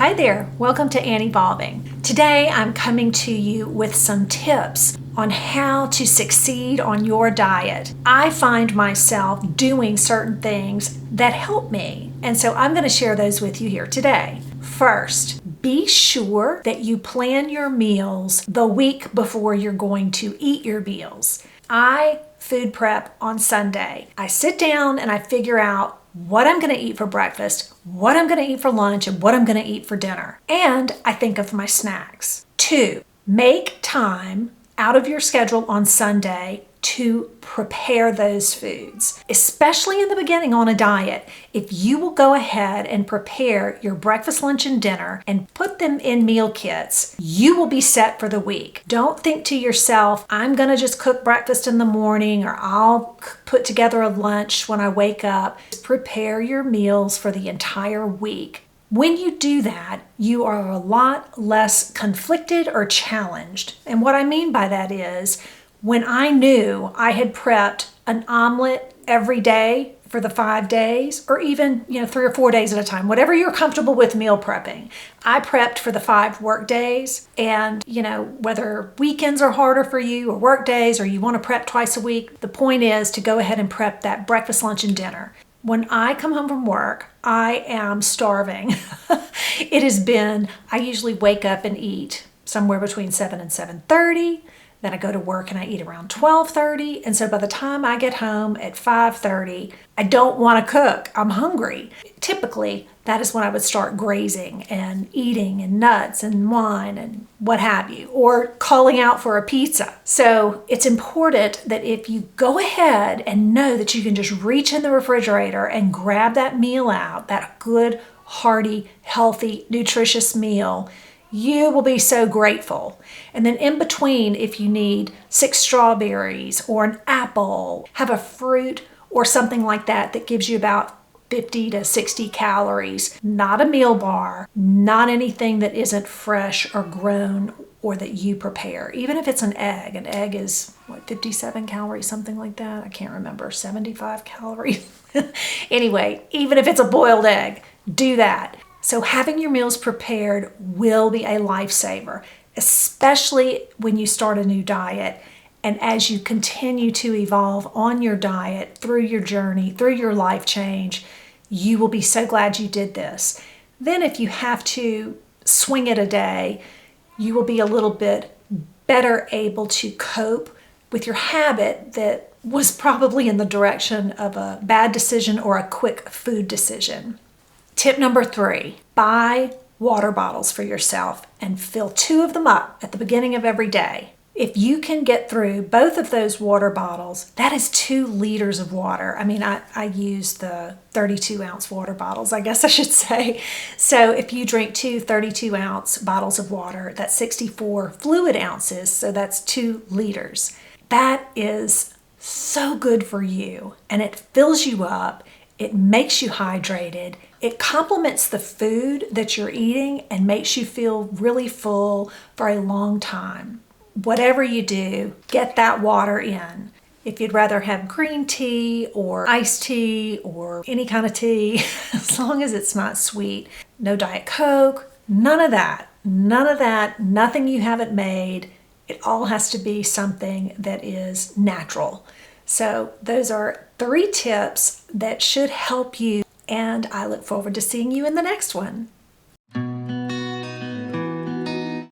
Hi there, welcome to Ann Evolving. Today I'm coming to you with some tips on how to succeed on your diet. I find myself doing certain things that help me, and so I'm going to share those with you here today. First, be sure that you plan your meals the week before you're going to eat your meals. I food prep on Sunday. I sit down and I figure out what I'm going to eat for breakfast, what I'm going to eat for lunch, and what I'm going to eat for dinner. And I think of my snacks. 2, make time out of your schedule on Sunday to prepare those foods, especially in the beginning on a diet. If you will go ahead and prepare your breakfast, lunch, and dinner and put them in meal kits, you will be set for the week. Don't think to yourself, I'm going to just cook breakfast in the morning or I'll put together a lunch when I wake up. Prepare your meals for the entire week. When you do that, you are a lot less conflicted or challenged. And what I mean by that is, when I knew I had prepped an omelet every day for the 5 days, or even 3 or 4 days at a time, whatever you're comfortable with meal prepping, I prepped for the 5 work days. And whether weekends are harder for you or work days, or you want to prep twice a week, the point is to go ahead and prep that breakfast, lunch, and dinner. When I come home from work, I am starving. I usually wake up and eat somewhere between 7 and 7:30. Then I go to work and I eat around 12:30. And so by the time I get home at 5:30, I don't want to cook. I'm hungry. Typically, that is when I would start grazing and eating and nuts and wine and what have you, or calling out for a pizza. So it's important that if you go ahead and know that you can just reach in the refrigerator and grab that meal out, that good, hearty, healthy, nutritious meal, you will be so grateful. And then in between, if you need 6 strawberries or an apple, have a fruit or something like that that gives you about 50 to 60 calories, not a meal bar, not anything that isn't fresh or grown or that you prepare. Even if it's an egg is 57 calories, something like that. I can't remember, 75 calories. Anyway, even if it's a boiled egg, do that. So having your meals prepared will be a lifesaver, especially when you start a new diet. And as you continue to evolve on your diet, through your journey, through your life change, you will be so glad you did this. Then if you have to swing it a day, you will be a little bit better able to cope with your habit that was probably in the direction of a bad decision or a quick food decision. Tip number 3, buy water bottles for yourself and fill 2 of them up at the beginning of every day. If you can get through both of those water bottles, that is 2 liters of water. I use the 32-ounce water bottles, I guess I should say. So if you drink 2 32-ounce bottles of water, that's 64 fluid ounces, so that's 2 liters. That is so good for you, and it fills you up. It makes you hydrated. It complements the food that you're eating and makes you feel really full for a long time. Whatever you do, get that water in. If you'd rather have green tea or iced tea or any kind of tea, as long as it's not sweet, no Diet Coke, none of that, nothing you haven't made. It all has to be something that is natural. So those are 3 tips that should help you, and I look forward to seeing you in the next one.